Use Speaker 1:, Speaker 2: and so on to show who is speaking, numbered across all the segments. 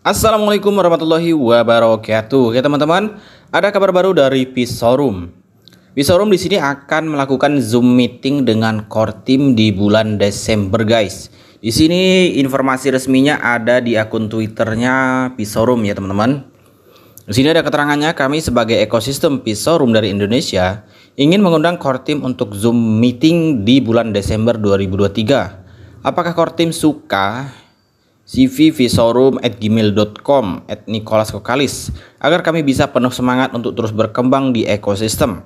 Speaker 1: Assalamualaikum warahmatullahi wabarakatuh. Oke teman-teman, ada kabar baru dari Pisaurum. Pisaurum di sini akan melakukan Zoom meeting dengan core team di bulan Desember, guys. Di sini informasi resminya ada di akun Twitternya Pisaurum ya teman-teman. Di sini ada keterangannya, kami sebagai ekosistem Pisaurum dari Indonesia ingin mengundang core team untuk Zoom meeting di bulan Desember 2023. Apakah core team suka? cv.pisaurum@gmail.com @Nicholas Kokalis agar kami bisa penuh semangat untuk terus berkembang di ekosistem.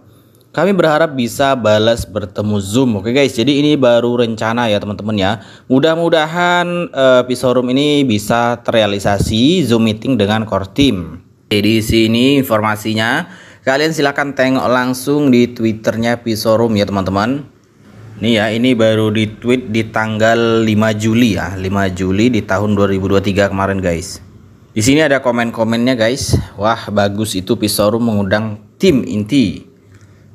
Speaker 1: Kami berharap bisa balas bertemu Zoom. Oke guys, jadi ini baru rencana ya teman-teman ya. Mudah-mudahan Pisaurum ini bisa terrealisasi Zoom meeting dengan core team. Jadi sini informasinya, kalian silahkan tengok langsung di Twitternya Pisaurum ya teman-teman. Nih ya, ini baru di tweet di tanggal 5 Juli ya, 5 Juli di tahun 2023 kemarin guys. Di sini ada komen-komennya guys. Wah, bagus itu Pisaurum mengundang tim inti.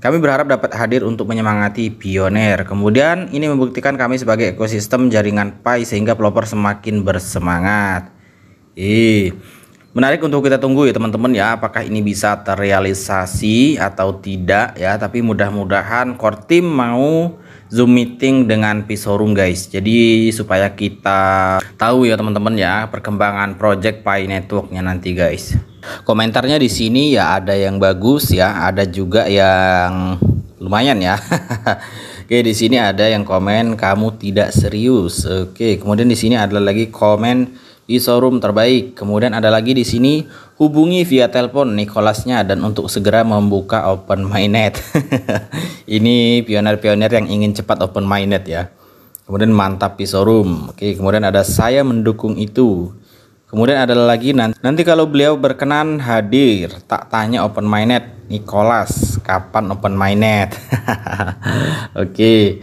Speaker 1: Kami berharap dapat hadir untuk menyemangati pioner. Kemudian ini membuktikan kami sebagai ekosistem jaringan Pi sehingga pelopor semakin bersemangat. Menarik untuk kita tunggu ya teman-teman ya, apakah ini bisa terrealisasi atau tidak ya. Tapi mudah-mudahan core team mau Zoom meeting dengan Pisaurum guys. Jadi supaya kita tahu ya teman-teman ya perkembangan project Pi Networknya nanti guys. Komentarnya di sini ya ada yang bagus ya, ada juga yang lumayan ya. Oke, di sini ada yang komen kamu tidak serius. Oke, kemudian di sini ada lagi komen Pisaurum terbaik. Kemudian ada lagi di sini hubungi via telepon Nicholasnya dan untuk segera membuka open mainnet. Ini pioner-pioner yang ingin cepat open mainnet ya. Kemudian mantap Pisaurum. Oke, kemudian ada saya mendukung itu. Kemudian ada lagi nanti kalau beliau berkenan hadir, tak tanya open mainnet Nicholas kapan open mainnet. Oke.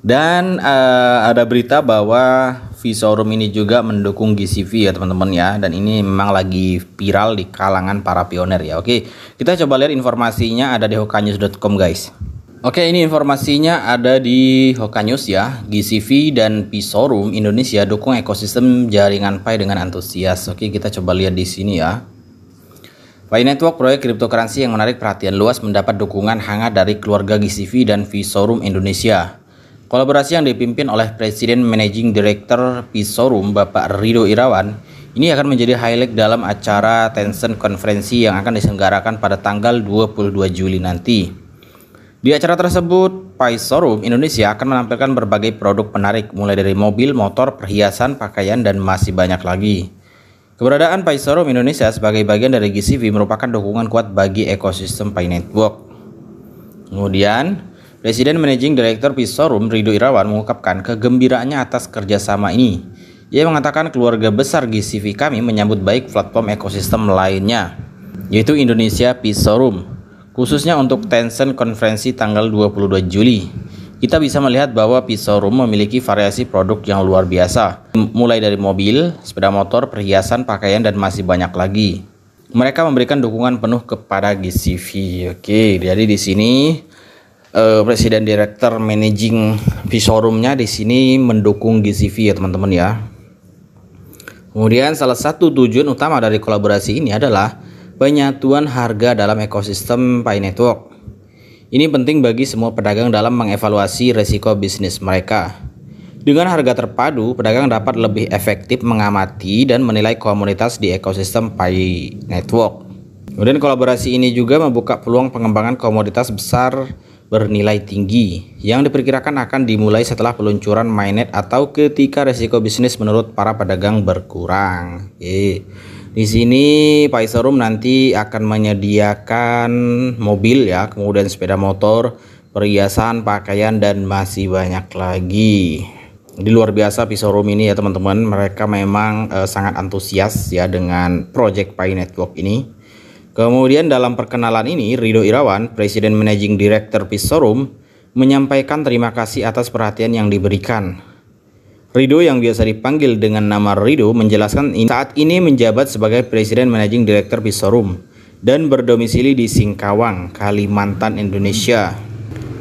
Speaker 1: Dan ada berita bahwa Pisaurum ini juga mendukung GCV ya teman-teman ya. Dan ini memang lagi viral di kalangan para pioner ya. Oke, kita coba lihat informasinya ada di hokanews.com guys. Oke, ini informasinya ada di Hokanews ya. GCV dan Pisaurum Indonesia dukung ekosistem jaringan Pi dengan antusias. Oke, kita coba lihat di sini ya. Pi Network, proyek cryptocurrency yang menarik perhatian luas, mendapat dukungan hangat dari keluarga GCV dan Pisaurum Indonesia. Kolaborasi yang dipimpin oleh Presiden Managing Director Pisaurum, Bapak Ridho Irawan, ini akan menjadi highlight dalam acara Tencent Konferensi yang akan diselenggarakan pada tanggal 22 Juli nanti. Di acara tersebut, Pisaurum Indonesia akan menampilkan berbagai produk menarik, mulai dari mobil, motor, perhiasan, pakaian, dan masih banyak lagi. Keberadaan Pisaurum Indonesia sebagai bagian dari GCV merupakan dukungan kuat bagi ekosistem Pi Network. Kemudian, Presiden Managing Director Pisaurum Ridho Irawan mengungkapkan kegembiraannya atas kerjasama ini. Ia mengatakan keluarga besar GCV kami menyambut baik platform ekosistem lainnya, yaitu Indonesia Pisaurum, khususnya untuk Tencent Konferensi tanggal 22 Juli. Kita bisa melihat bahwa Pisaurum memiliki variasi produk yang luar biasa, mulai dari mobil, sepeda motor, perhiasan, pakaian, dan masih banyak lagi. Mereka memberikan dukungan penuh kepada GCV. Oke, jadi di sini Presiden Direktur Managing Pisaurumnya di sini mendukung GCV ya teman-teman ya. Kemudian salah satu tujuan utama dari kolaborasi ini adalah penyatuan harga dalam ekosistem Pi Network. Ini penting bagi semua pedagang dalam mengevaluasi resiko bisnis mereka. Dengan harga terpadu, pedagang dapat lebih efektif mengamati dan menilai komunitas di ekosistem Pi Network. Kemudian kolaborasi ini juga membuka peluang pengembangan komoditas besar bernilai tinggi yang diperkirakan akan dimulai setelah peluncuran mainnet atau ketika resiko bisnis menurut para pedagang berkurang. Di sini Pisaurum nanti akan menyediakan mobil ya, kemudian sepeda motor, perhiasan, pakaian, dan masih banyak lagi. Di luar biasa Pisaurum ini ya teman-teman, mereka memang sangat antusias ya dengan project Pi Network ini. Kemudian dalam perkenalan ini, Ridho Irawan, Presiden Managing Director Pisaurum, menyampaikan terima kasih atas perhatian yang diberikan. Ridho yang biasa dipanggil dengan nama Ridho menjelaskan saat ini menjabat sebagai Presiden Managing Director Pisaurum dan berdomisili di Singkawang, Kalimantan, Indonesia.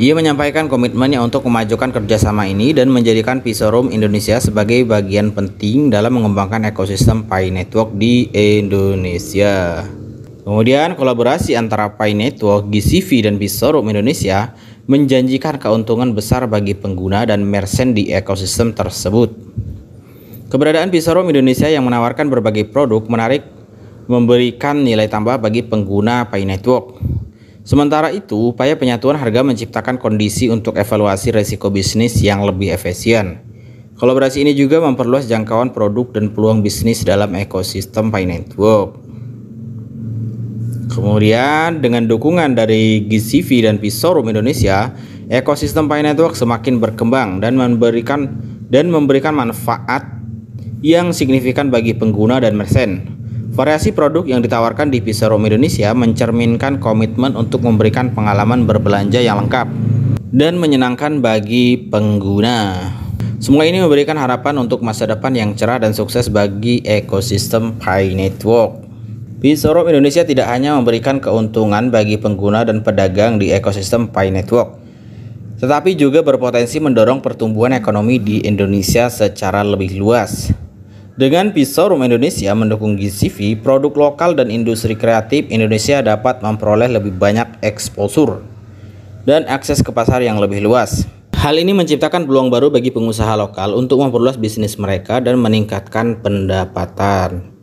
Speaker 1: Ia menyampaikan komitmennya untuk memajukan kerjasama ini dan menjadikan Pisaurum Indonesia sebagai bagian penting dalam mengembangkan ekosistem Pi Network di Indonesia. Kemudian kolaborasi antara Pi Network, GCV, dan Pisaurum Indonesia menjanjikan keuntungan besar bagi pengguna dan merchant di ekosistem tersebut. Keberadaan Pisaurum Indonesia yang menawarkan berbagai produk menarik memberikan nilai tambah bagi pengguna Pi Network. Sementara itu, upaya penyatuan harga menciptakan kondisi untuk evaluasi risiko bisnis yang lebih efisien. Kolaborasi ini juga memperluas jangkauan produk dan peluang bisnis dalam ekosistem Pi Network. Kemudian, dengan dukungan dari GCV dan Pisaurum Indonesia, ekosistem Pi Network semakin berkembang dan memberikan manfaat yang signifikan bagi pengguna dan merchant. Variasi produk yang ditawarkan di Pisaurum Indonesia mencerminkan komitmen untuk memberikan pengalaman berbelanja yang lengkap dan menyenangkan bagi pengguna. Semua ini memberikan harapan untuk masa depan yang cerah dan sukses bagi ekosistem Pi Network. Pisaurum Indonesia tidak hanya memberikan keuntungan bagi pengguna dan pedagang di ekosistem Pi Network, tetapi juga berpotensi mendorong pertumbuhan ekonomi di Indonesia secara lebih luas. Dengan Pisaurum Indonesia mendukung GCV, produk lokal dan industri kreatif Indonesia dapat memperoleh lebih banyak eksposur dan akses ke pasar yang lebih luas. Hal ini menciptakan peluang baru bagi pengusaha lokal untuk memperluas bisnis mereka dan meningkatkan pendapatan.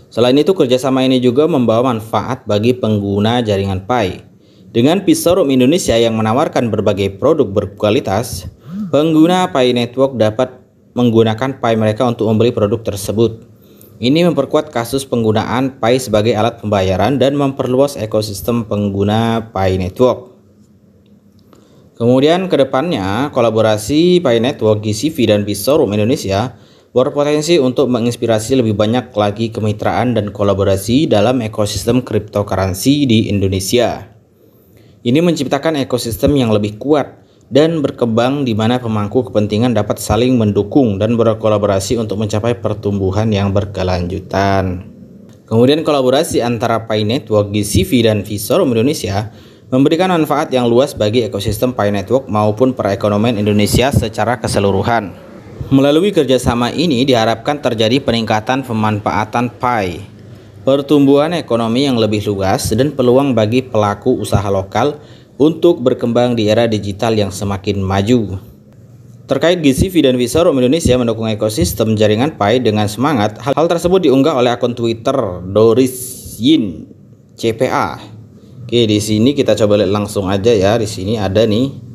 Speaker 1: Selain itu, kerjasama ini juga membawa manfaat bagi pengguna jaringan Pi. Dengan Pisaurum Indonesia yang menawarkan berbagai produk berkualitas, pengguna Pi Network dapat menggunakan Pi mereka untuk membeli produk tersebut. Ini memperkuat kasus penggunaan Pi sebagai alat pembayaran dan memperluas ekosistem pengguna Pi Network. Kemudian kedepannya, kolaborasi Pi Network, GCV, dan Pisaurum Indonesia berpotensi untuk menginspirasi lebih banyak lagi kemitraan dan kolaborasi dalam ekosistem cryptocurrency di Indonesia. Ini menciptakan ekosistem yang lebih kuat dan berkembang di mana pemangku kepentingan dapat saling mendukung dan berkolaborasi untuk mencapai pertumbuhan yang berkelanjutan. Kemudian kolaborasi antara Pi Network, GCV, dan Pisaurum Indonesia memberikan manfaat yang luas bagi ekosistem Pi Network maupun perekonomian Indonesia secara keseluruhan. Melalui kerjasama ini diharapkan terjadi peningkatan pemanfaatan Pi, pertumbuhan ekonomi yang lebih luas, dan peluang bagi pelaku usaha lokal untuk berkembang di era digital yang semakin maju. Terkait GCV dan Pisaurum Indonesia mendukung ekosistem jaringan Pi dengan semangat, hal tersebut diunggah oleh akun Twitter Doris Yin CPA. Oke, di sini kita coba lihat langsung aja ya. Di sini ada nih.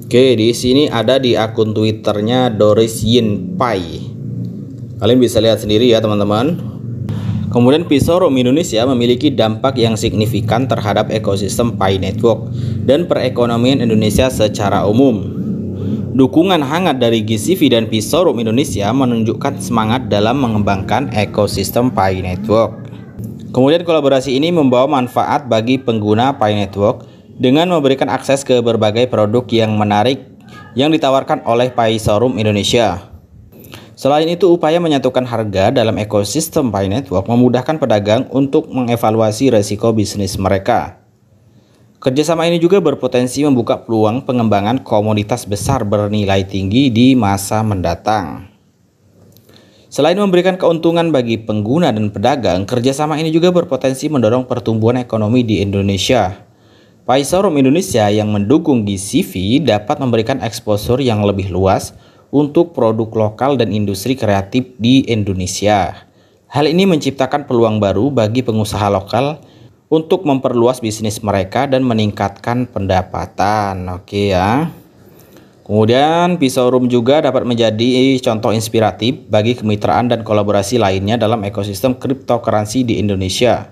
Speaker 1: Oke, di sini ada di akun Twitternya Doris Yin Pi. Kalian bisa lihat sendiri ya teman-teman. Kemudian Pisaurum Indonesia memiliki dampak yang signifikan terhadap ekosistem Pi Network dan perekonomian Indonesia secara umum. Dukungan hangat dari GCV dan Pisaurum Indonesia menunjukkan semangat dalam mengembangkan ekosistem Pi Network. Kemudian kolaborasi ini membawa manfaat bagi pengguna Pi Network dengan memberikan akses ke berbagai produk yang menarik yang ditawarkan oleh Pisaurum Indonesia. Selain itu, upaya menyatukan harga dalam ekosistem Pi Network memudahkan pedagang untuk mengevaluasi risiko bisnis mereka. Kerjasama ini juga berpotensi membuka peluang pengembangan komoditas besar bernilai tinggi di masa mendatang. Selain memberikan keuntungan bagi pengguna dan pedagang, kerjasama ini juga berpotensi mendorong pertumbuhan ekonomi di Indonesia. Pisaurum Indonesia yang mendukung GCV dapat memberikan eksposur yang lebih luas untuk produk lokal dan industri kreatif di Indonesia. Hal ini menciptakan peluang baru bagi pengusaha lokal untuk memperluas bisnis mereka dan meningkatkan pendapatan. Oke ya. Kemudian Pisaurum juga dapat menjadi contoh inspiratif bagi kemitraan dan kolaborasi lainnya dalam ekosistem cryptocurrency di Indonesia.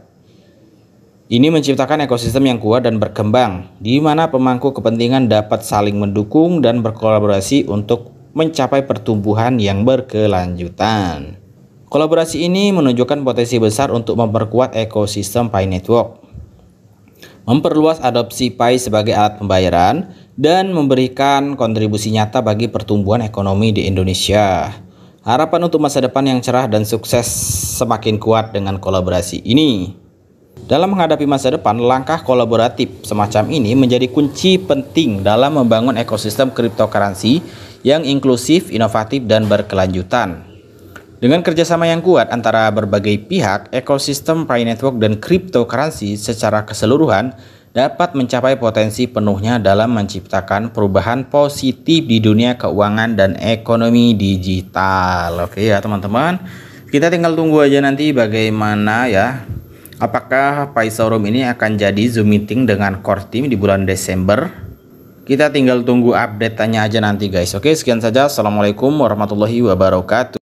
Speaker 1: Ini menciptakan ekosistem yang kuat dan berkembang, di mana pemangku kepentingan dapat saling mendukung dan berkolaborasi untuk mencapai pertumbuhan yang berkelanjutan. Kolaborasi ini menunjukkan potensi besar untuk memperkuat ekosistem Pi Network, memperluas adopsi Pi sebagai alat pembayaran, dan memberikan kontribusi nyata bagi pertumbuhan ekonomi di Indonesia. Harapan untuk masa depan yang cerah dan sukses semakin kuat dengan kolaborasi ini. Dalam menghadapi masa depan, langkah kolaboratif semacam ini menjadi kunci penting dalam membangun ekosistem cryptocurrency yang inklusif, inovatif, dan berkelanjutan. Dengan kerjasama yang kuat antara berbagai pihak, ekosistem Pi Network dan cryptocurrency secara keseluruhan dapat mencapai potensi penuhnya dalam menciptakan perubahan positif di dunia keuangan dan ekonomi digital. Oke ya teman-teman, kita tinggal tunggu aja nanti bagaimana ya. Apakah Pi Showroom ini akan jadi Zoom meeting dengan core team di bulan Desember? Kita tinggal tunggu update-nya aja nanti guys. Oke, sekian saja. Assalamualaikum warahmatullahi wabarakatuh.